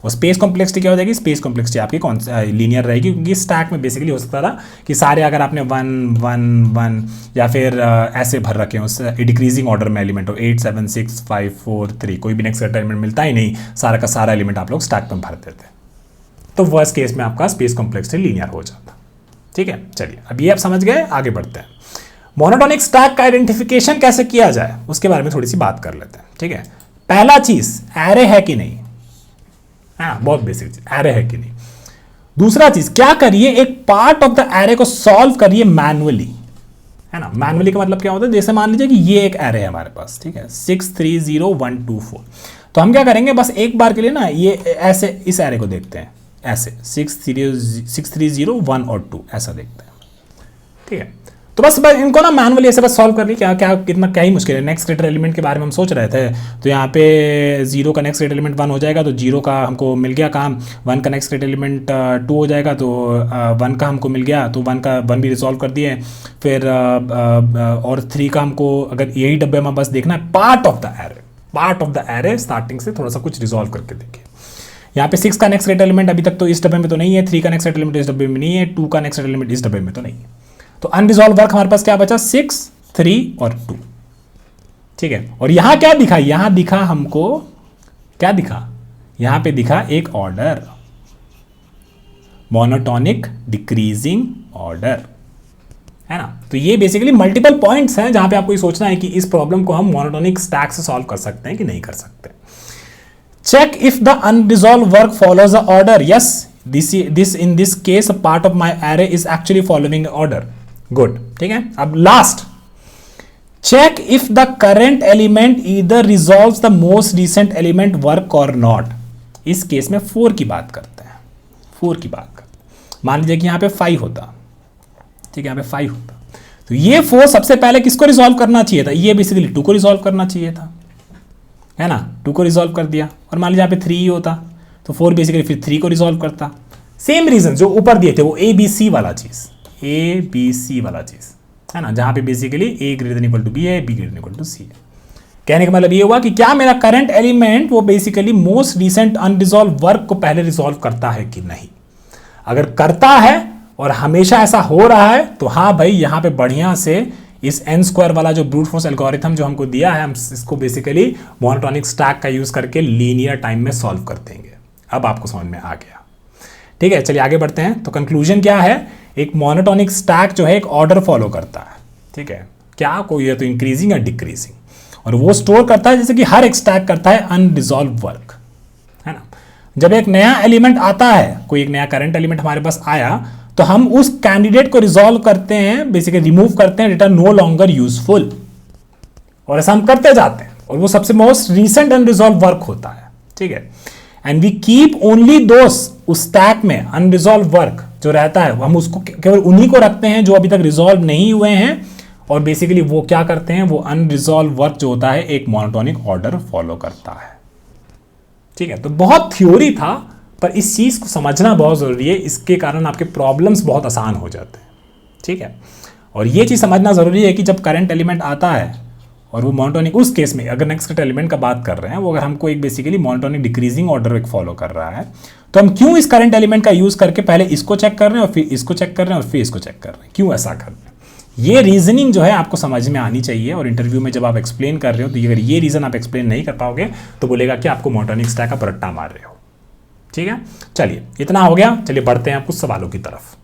और स्पेस कॉम्प्लेक्सिटी क्या हो जाएगी, स्पेस कॉम्प्लेक्सिटी आपकी कौन लीनियर रहेगी, क्योंकि स्टैक में बेसिकली हो सकता था कि सारे अगर आपने 1 1 1 या फिर ऐसे भर रखे हो डिक्रीजिंग ऑर्डर में एलिमेंट हो 8 7 6 5 4 3, कोई भी नेक्स्ट एलिमेंट मिलता ही नहीं, सारा का सारा एलिमेंट आप लोग स्टैक में भर देते, तो वर्स्ट केस में आपका स्पेस कॉम्प्लेक्सिटी लीनियर हो जाता, ठीक है। चलिए अब ये आप समझ गए, आगे बढ़ते हैं। मोनोटोनिक स्टैक का आइडेंटिफिकेशन कैसे किया जाए उसके बारे में थोड़ी सी बात कर लेते हैं, ठीक है। पहला चीज एरे है कि नहीं, हाँ बहुत बेसिक चीज, एरे है कि नहीं। दूसरा चीज क्या करिए, एक पार्ट ऑफ द एरे को सॉल्व करिए मैनुअली, है ना। मैनुअली का मतलब क्या होता है, जैसे मान लीजिए कि ये एक एरे है हमारे पास, ठीक है, 6 3 0 1 2 4, तो हम क्या करेंगे, बस एक बार के लिए ना ये ऐसे इस एरे को देखते हैं, ऐसे 6 3 0 1 और 2 ऐसा देखते हैं, ठीक है। तो बस इनको ना मैनुअली ऐसे बस सॉल्व कर ली, क्या क्या कितना क्या ही मुश्किल है। नेक्स्ट ग्रेटर एलिमेंट के बारे में हम सोच रहे थे, तो यहाँ पे 0 का नेक्स्ट ग्रेटर एलिमेंट 1 हो जाएगा, तो 0 का हमको मिल गया काम, 1 का नेक्स्ट ग्रेटर एलिमेंट 2 हो जाएगा, तो 1 का हमको मिल गया, तो 1 का 1 भी रिजॉल्व कर दिए, फिर और 3 का हमको अगर यही डब्बे में बस देखना है part of the array starting से थोड़ा सा कुछ रिजॉल्व करके देखिए। यहाँ पे 6 का नेक्स्ट ग्रेटर एलिमेंट अभी तक तो इस डब्बे में तो नहीं है, 3 का नेक्स्ट ग्रेटर एलिमेंट इस डब्बे में नहीं है, 2 का नेक्स्ट ग्रेटर एलिमेंट इस डब्बे में तो नहीं है, तो अनरिजॉल्व वर्क हमारे पास क्या बचा, 6 3 और 2, ठीक है। और यहां क्या दिखा, यहां दिखा हमको क्या दिखा, यहां पे दिखा एक ऑर्डर, मोनोटोनिक डिक्रीजिंग ऑर्डर, है ना। तो ये बेसिकली मल्टीपल पॉइंट्स हैं जहां पे आपको ये सोचना है कि इस प्रॉब्लम को हम मोनोटोनिक स्टैक से सॉल्व कर सकते हैं कि नहीं कर सकते। Check if the unresolved work follows the order, yes this in this case a part of my array is actually following order, good, ठीक है। अब last, check if the current element either resolves the most recent element work or not। इस case में 4 की बात करते हैं, 4 की बात करते हैं। मान लीजिए कि यहाँ पे 5 होता, ठीक है, यहाँ पे 5 होता, तो ये 4 सबसे पहले किसको रिजॉल्व करना चाहिए था, ये बेसिकली 2 को रिजॉल्व करना चाहिए था, है ना, 2 को रिजॉल्व कर दिया। और मान लीजिए यहाँ पे 3 ही होता, तो 4 बेसिकली फिर 3 को रिजॉल्व करता। सेम रीजन जो ऊपर दिए थे वो ABC वाला चीज, है ना, जहां पे basically A greater than equal to B है, B greater than equal to C है। कहने का मतलब ये हुआ कि क्या मेरा करंट एलिमेंट वो basically most recent unresolved work को पहले रिजॉल्व करता है कि नहीं। अगर करता है और हमेशा ऐसा हो रहा है तो हाँ भाई, यहां पे बढ़िया से इस n स्क्वायर वाला जो ब्रूट फोर्स एल्गोरिथम जो हमको दिया है, हम इसको बेसिकली मोनोटोनिक स्टैक का यूज करके लीनियर टाइम में सॉल्व कर देंगे। अब आपको समझ में आ गया, ठीक है। चलिए आगे बढ़ते हैं। तो कंक्लूजन क्या है, एक मोनोटोनिक स्टैक जो है एक ऑर्डर फॉलो करता है, ठीक है। क्या कोई है तो इंक्रीजिंग या डिक्रीजिंग, और वो स्टोर करता है जैसे कि हर एक स्टैक करता है अनरिजॉल्व वर्क, है ना। जब एक नया एलिमेंट आता है, कोई एक नया करंट एलिमेंट हमारे पास आया, तो हम उस कैंडिडेट को रिजॉल्व करते हैं, बेसिकली रिमूव करते हैं, डेटा नो लॉन्गर यूजफुल, और ऐसा हम करते जाते हैं, और वो सबसे मोस्ट रीसेंट अनरिजॉल्व वर्क होता है, ठीक है। And we keep only those, उस स्टैक में अनरिजॉल्व वर्क जो रहता है हम उसको केवल उन्हीं को रखते हैं जो अभी तक रिजॉल्व नहीं हुए हैं, और बेसिकली वो क्या करते हैं, वो अनरिजॉल्व वर्क जो होता है एक मोनोटोनिक ऑर्डर फॉलो करता है, ठीक है। तो बहुत थ्योरी था, पर इस चीज को समझना बहुत जरूरी है, इसके कारण आपके प्रॉब्लम्स बहुत आसान हो जाते हैं, ठीक है। और ये चीज समझना जरूरी है कि जब करंट एलिमेंट आता है और वो मोनोटोनिक, उस केस में अगर नेक्स्ट एलिमेंट का बात कर रहे हैं, वो अगर हमको एक बेसिकली मोनोटोनिक डिक्रीजिंग ऑर्डर एक फॉलो कर रहा है, तो हम क्यों इस करंट एलिमेंट का यूज करके पहले इसको चेक कर रहे हैं और फिर इसको चेक कर रहे हैं और फिर इसको चेक कर रहे हैं, क्यों ऐसा कर रहे हैं। ये रीजनिंग जो है आपको समझ में आनी चाहिए, और इंटरव्यू में जब आप एक्सप्लेन कर रहे हो तो अगर ये रीजन आप एक्सप्लेन नहीं कर पाओगे तो बोलेगा कि आपको मोनोटोनिक स्टैक का रट्टा मार रहे हो, ठीक है। चलिए इतना हो गया, चलिए बढ़ते हैं कुछ सवालों की तरफ।